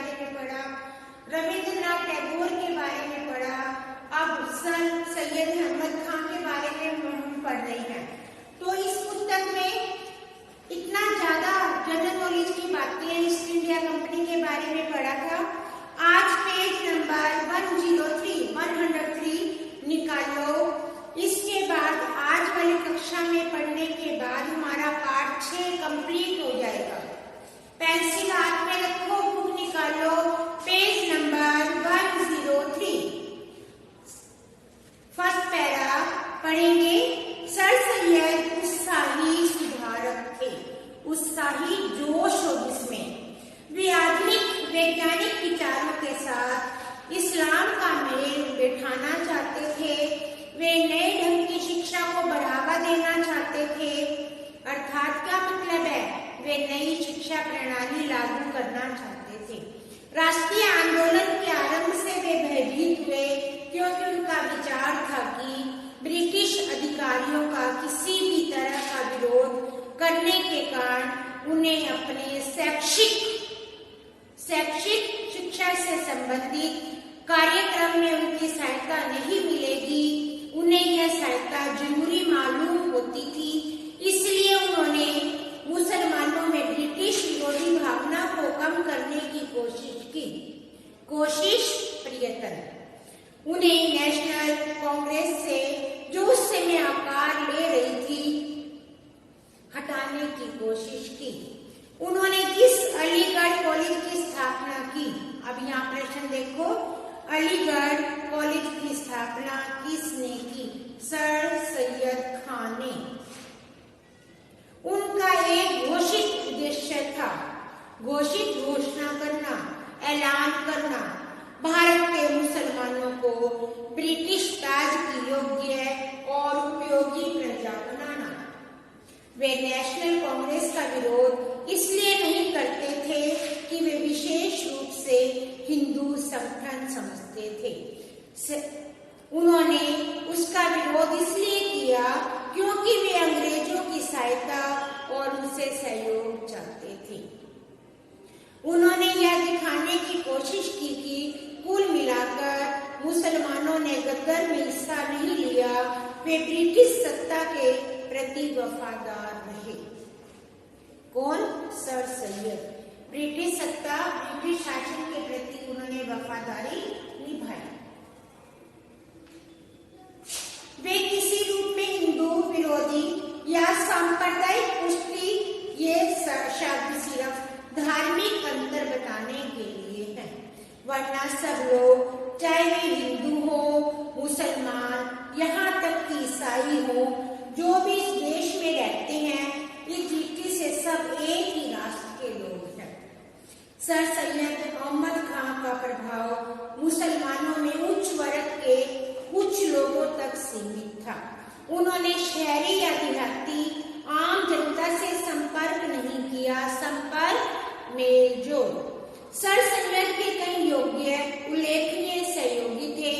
बारे में पढ़ा, रविंद्रनाथ टैगोर के बारे में पढ़ा, अब सर सैयद अहमद खान के बारे में हम पढ़ रहे हैं। तो इस पुस्तक में इतना ज्यादा जनरल नॉलेज की बातें ईस्ट इंडिया कंपनी के बारे में पढ़ा था। आज पेज नंबर 103 निकालो। इसके बाद आज वाली कक्षा में पढ़ने के बाद हमारा पाठ 6 कंप्लीट हो जाएगा। पेंसिल हाथ में रखो, बुक निकालो, पेज नंबर 103। फर्स्ट पैरा पढ़ेंगे। सर सैयद उत्साही सुधारक थे, उत्साही जोश हो जिसमें वे आधुनिक वैज्ञानिक विचारों के साथ इस्लाम का मेल बैठाना चाहते थे। वे नए ढंग की शिक्षा को बढ़ावा देना चाहते थे। अर्थात क्या मतलब है, वे नई शिक्षा प्रणाली लागू करना चाहते थे। राष्ट्रीय आंदोलन के आरंभ से वे भयभीत हुए क्योंकि उनका विचार था कि ब्रिटिश अधिकारियों का किसी भी तरह का विरोध करने के कारण उन्हें अपने शैक्षिक शिक्षा से संबंधित कार्यक्रम में उनकी सहायता नहीं मिलेगी। उन्हें यह सहायता जरूरी मालूम होती थी, इसलिए उन्होंने मुसलमानों में ब्रिटिश विरोधी भावना को कम करने की कोशिश प्रयत्न। उन्हें नेशनल कांग्रेस से जो उस समय आकार ले रही थी हटाने की कोशिश की। उन्होंने किस अलीगढ़ कॉलेज की स्थापना की? अब यहाँ प्रश्न देखो, अलीगढ़ कॉलेज की स्थापना किसने की? सर सैयद खान ने। उनका एक घोषित उद्देश्य था, घोषणा करना, ऐलान करना, भारत के मुसलमानों को ब्रिटिश ताज की योग्य और उपयोगी प्रजा बनाना। वे नेशनल कांग्रेस का विरोध इसलिए नहीं करते थे कि वे विशेष रूप से हिंदू संगठन समझते थे। उन्होंने उसका विरोध इसलिए किया क्योंकि वे अंग्रेजों की सहायता और उनसे सहयोग चाहते थे। उन्होंने यह दिखाने की कोशिश की कि कुल मिलाकर मुसलमानों ने गद्दार में हिस्सा नहीं लिया, वे ब्रिटिश सत्ता के प्रति वफादार रहे। कौन? सर सैयद। ब्रिटिश सत्ता, ब्रिटिश शासन के प्रति उन्होंने वफादारी निभाई। वे किसी रूप में हिंदू विरोधी या सांप्रदायिक पुष्टि, ये शब्द सिर्फ धार्मिक अंतर बताने के लिए है, वरना सब लोग, चाहे वे हिंदू हो, मुसलमान, यहाँ तक कि ईसाई हो, जो भी इस देश में रहते हैं, इस दृष्टि से सब एक ही राष्ट्र के लोग हैं। सर सैयद अहमद खान का प्रभाव मुसलमानों में उच्च वर्ग के कुछ लोगों तक सीमित था। उन्होंने शहरी या देहाती आम जनता से संपर्क नहीं किया, संपर्क मेलजोल। सर सैयद के कई योग्य उल्लेखनीय सहयोगी थे।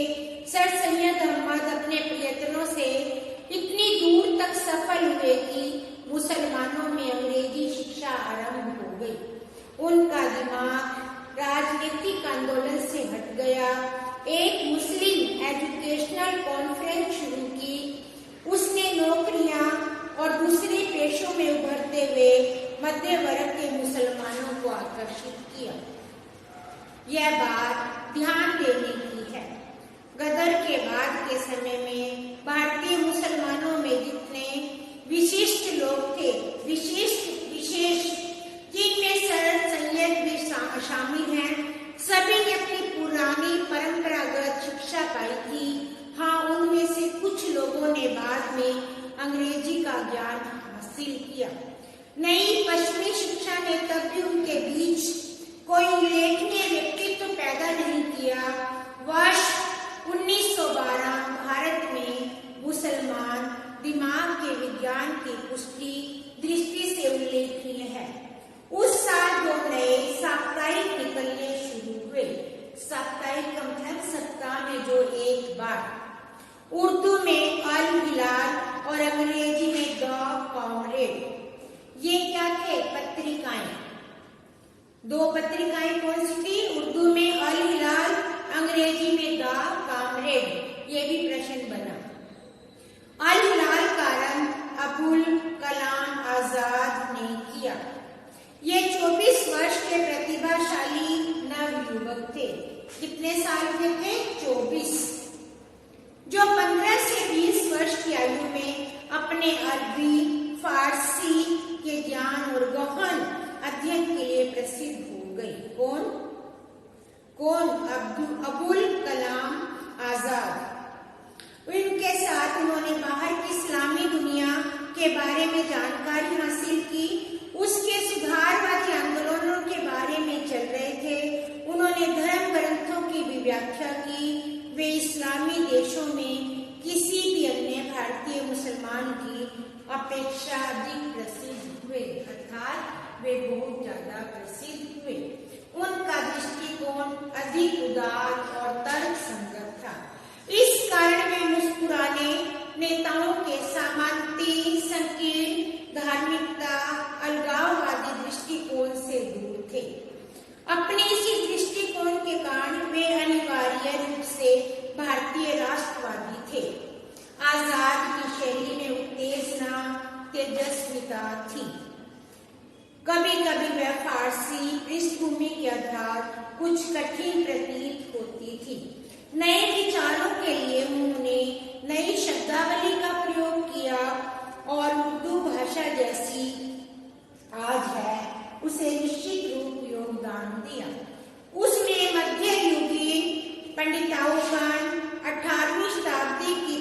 सर सैयद अहमद अपने प्रयत्नों से इतनी दूर तक सफल हुए कि मुसलमानों में अंग्रेजी शिक्षा आरंभ हो गई। उनका दिमाग राजनीतिक आंदोलन से हट गया। एक मुस्लिम एजुकेशनल कॉन्फ्रेंस शुरू की। उसने नौकरियां और दूसरे पेशों में उभरते हुए मध्य वर्ग के मुसलमानों को आकर्षित किया। यह बात ध्यान देने की है। गदर के बाद के समय में भारतीय मुसलमानों में जितने विशिष्ट लोग थे, विशेष जिनमें सर सैयद भी शामिल हैं, सभी ने अपनी पुरानी परंपरागत शिक्षा पाई थी। हाँ, उनमें से कुछ लोगों ने बाद में अंग्रेजी का ज्ञान हासिल किया। नई पश्चिमी शिक्षा ने तब भी उनके बीच कोई उल्लेखनीय व्यक्तित्व पैदा नहीं किया। वर्ष 1912 भारत में मुसलमान दिमाग के विज्ञान की पुष्टि दृष्टि से उल्लेखनीय है। उस साल 2 नए साप्ताहिक निकलने शुरू हुए। साप्ताहिक का मतलब सप्ताह में जो एक बार। उर्दू में अल हिलाल और अंग्रेजी में द कॉमरेड। ये क्या थे? पत्रिकाएं। 2 पत्रिकाएं कौन सी थी? उर्दू में अल हिलाल, अंग्रेजी में द कामरेड, ये भी प्रश्न बना। अल हिलाल का आरंभ अबुल कलाम आजाद ने किया। ये 24 वर्ष के प्रतिभाशाली नवयुवक थे। कितने साल के थे? 24, जो 15 से 20 वर्ष की आयु में अपने अरबी फारसी के ज्ञान और गहन अध्ययन के लिए प्रसिद्ध हो गई। कौन? अबुल कलाम आजाद। उनके साथ उन्होंने बाहर की इस्लामी दुनिया के बारे में जानकारी हासिल की। उसके सुधारवादी आंदोलनों के बारे में चल रहे थे। उन्होंने धर्म ग्रंथों की भी व्याख्या की। वे इस्लामी देशों में किसी भी अन्य भारतीय मुसलमान की अपेक्षा अधिक प्रसिद्ध हुए, अर्थात वे बहुत ज्यादा प्रसिद्ध हुए। उनका दृष्टिकोण अधिक उदार और तर्क संगत था। इस कारण वे मुस्कुराने नेताओं के सामंती, संकीर्ण धार्मिकता, अलगाववादी दृष्टिकोण से दूर थे। अपने इसी दृष्टिकोण के कारण वे अनिवार्य रूप से भारतीय राष्ट्रवादी थे। आजाद की शैली में उत्तेजना, तेजस्विता थी। कभी कभी वह फारसी पृष्ठभूमि के आधार कुछ कठिन प्रतीत होती थी। नए विचारों के लिए उन्होंने नई शब्दावली का प्रयोग किया और उर्दू भाषा जैसी आज है उसे निश्चित रूप योगदान दिया। उसने मध्ययुगीन पंडिताओं, 18वीं शताब्दी की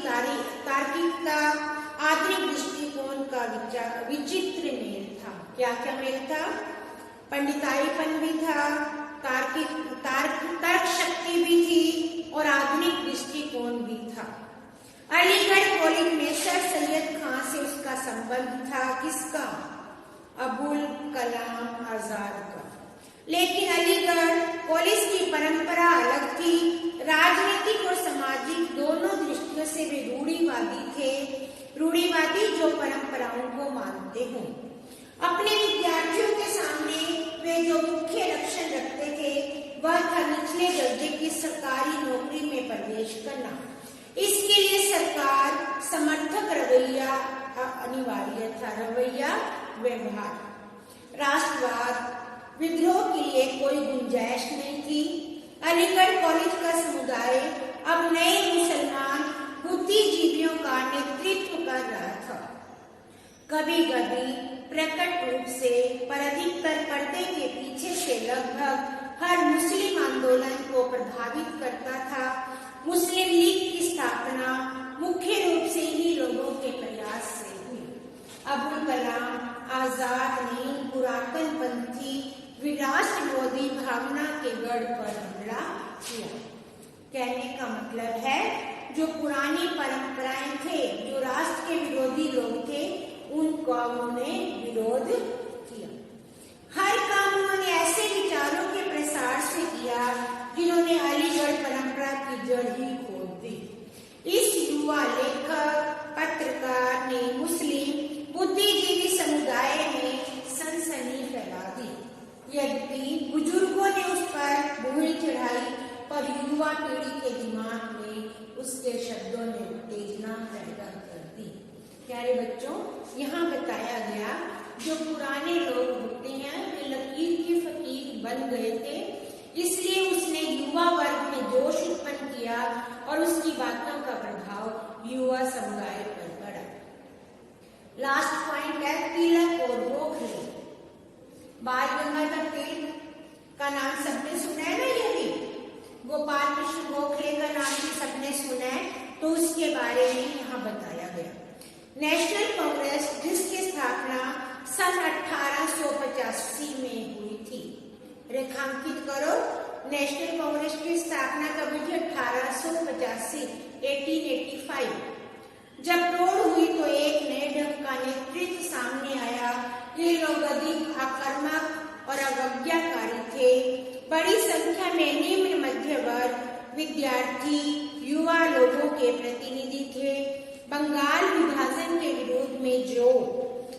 तार्किकता, आधुनिक दृष्टिकोण का विचित्र मेल था। क्या क्या मेल था? पंडिताईपन भी था, तर्क शक्ति भी थी और आधुनिक दृष्टिकोण भी था। अलीगढ़ कॉलेज में सर सैयद खान से उसका संबंध था। किसका? अबुल कलाम आजाद का। लेकिन अलीगढ़ कॉलेज की परंपरा अलग थी। राजनीतिक और सामाजिक दोनों दृष्टियों से वे रूढ़िवादी थे। रूढ़िवादी जो परंपराओं को मानते हों। अपने विद्यार्थियों के सामने वे जो मुख्य लक्ष्य रखते थे वह था निचले दर्जे की सरकारी नौकरी में प्रवेश करना। इसके लिए सरकार समर्थक रवैया अनिवार्य था। रवैया, व्यवहार। राष्ट्रवाद, विद्रोह के लिए कोई गुंजाइश नहीं थी। अलीगढ़ कॉलेज का समुदाय अब नए मुसलमान बुद्धिजीवियों का नेतृत्व कर रहा था। कभी कभी प्रकट रूप से पर अधिकतर पर्दे के पीछे से लगभग हर मुस्लिम आंदोलन को प्रभावित करता था। मुस्लिम लीग की स्थापना मुख्य रूप से इन्हीं लोगों के प्रयास से हुई। अबुल कलाम आजाद ने पुरातनपंथी विराष्ट्रवादी भावना के गढ़ पर हमला किया। कहने का मतलब है जो पुरानी परंपराएं थे, जो राष्ट्र के विरोधी लोग थे, उनका उन्होंने विरोध किया। हर काम उन्होंने ऐसे विचारों के प्रसार से किया जिन्होंने अलीगढ़ परंपरा की जड़ ही खोद दी। इस युवा लेखक पत्रकार ने मुस्लिम बुद्धिजीवी समुदाय में सनसनी फैला दी। यद्यपि बुजुर्गों ने उस पर धूल चढ़ाई, पर युवा पीढ़ी के दिमाग में उसके शब्दों ने उत्तेजना पैदा कर दी। प्यारे बच्चों, यहाँ बताया गया जो पुराने लोग होते हैं वे लकीर के फकीर बन गए थे, इसलिए उसने युवा वर्ग में जोश उत्पन्न किया और उसकी बातों का प्रभाव युवा समुदाय पर पड़ा। लास्ट पॉइंट है तिलक और गोखले। बाल गंगाधर तिलक का नाम सबने सुना है ना? यही गोपाल कृष्ण गोखले का नाम भी सबने सुना है, तो उसके बारे में यहाँ बताया गया। नेशनल कांग्रेस जिसकी स्थापना सन 1885 में हुई थी। रेखांकित करो, नेशनल कांग्रेस की स्थापना कब हुई? 1885, 1885। जब तोड़ हुई तो एक नए ढंग का नेतृत्व सामने आया। ये लोग अधिक आक्रामक और अवज्ञाकारी थे। बड़ी संख्या में निम्न मध्य वर्ग, विद्यार्थी, युवा लोगों के प्रतिनिधि थे। बंगाल विभाजन के विरोध में जो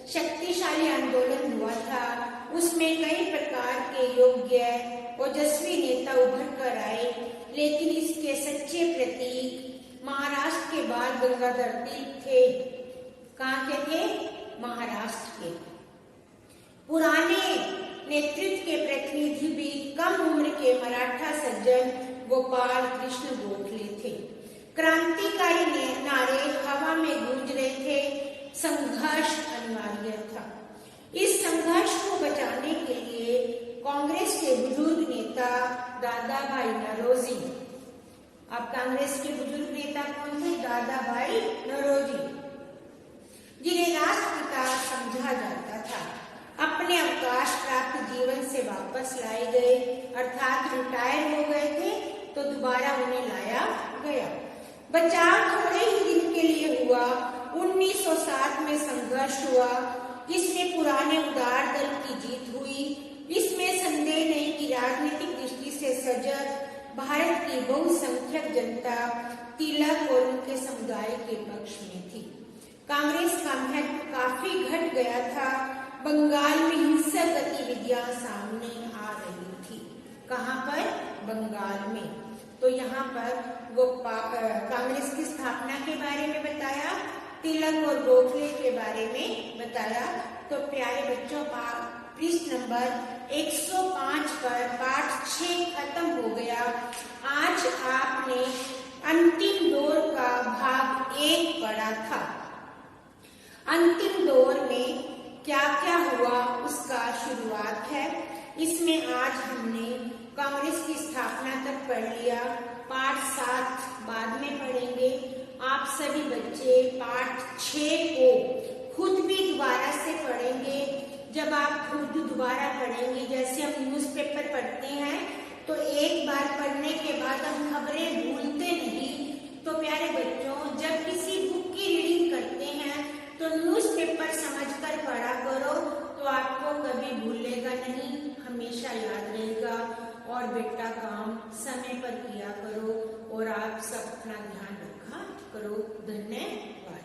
शक्तिशाली आंदोलन हुआ था उसमें कई प्रकार के योग्य ओजस्वी नेता उभर कर आए, लेकिन इसके सच्चे प्रतीक महाराष्ट्र के बाल गंगाधर तिलक थे। कहाँ के थे? महाराष्ट्र के। पुराने नेतृत्व के प्रतिनिधि भी कम उम्र के मराठा सज्जन गोपाल कृष्ण गोखले थे। क्रांतिकारी नारे हवा में गूंज रहे थे, संघर्ष अनिवार्य था। इस संघर्ष को बचाने के लिए कांग्रेस के बुजुर्ग नेता दादा भाई नौरोजी, अब कांग्रेस के बुजुर्ग नेता कौन थे? दादा भाई नौरोजी, जिन्हें राष्ट्रपिता समझा जाता था, अपने अवकाश प्राप्त जीवन से वापस लाए गए, अर्थात रिटायर हो गए थे तो दोबारा उन्हें लाया गया। बचाव थोड़े ही दिन के लिए हुआ। 1907 में संघर्ष हुआ, इसमें पुराने उदार दल की जीत हुई। इसमें संदेह नहीं कि राजनीतिक दृष्टि से सजग भारत की बहुसंख्यक जनता तिलक और उनके समुदाय के पक्ष में थी। कांग्रेस का महत्व काफी घट गया था। बंगाल में हिंसक गतिविधियां सामने आ रही थी। कहाँ पर? बंगाल में। तो यहाँ पर वो कांग्रेस की स्थापना के बारे में बताया, तिलक और गोखले के बारे में बताया। तो प्यारे बच्चों, पृष्ठ नंबर 105 पर पाठ 6 खत्म हो गया। आज आपने अंतिम दौर का भाग 1 पढ़ा था। अंतिम दौर में क्या क्या हुआ उसका शुरुआत है। इसमें आज हमने कांग्रेस की स्थापना तक पढ़ लिया। पाठ 7 बाद में पढ़ेंगे। आप सभी बच्चे पाठ 6 को खुद भी दोबारा से पढ़ेंगे। जब आप खुद दोबारा पढ़ेंगे, जैसे हम न्यूज़पेपर पढ़ते हैं तो एक बार पढ़ने के बाद हम खबरें भूलते नहीं। तो प्यारे बच्चों, जब किसी बुक की रीडिंग करते हैं तो न्यूज़पेपर समझकर पढ़ा करो, तो आपको कभी भूलेगा नहीं, हमेशा याद रहेगा। और बेटा काम समय पर किया करो और आप सब अपना ध्यान रखा करो। धन्यवाद।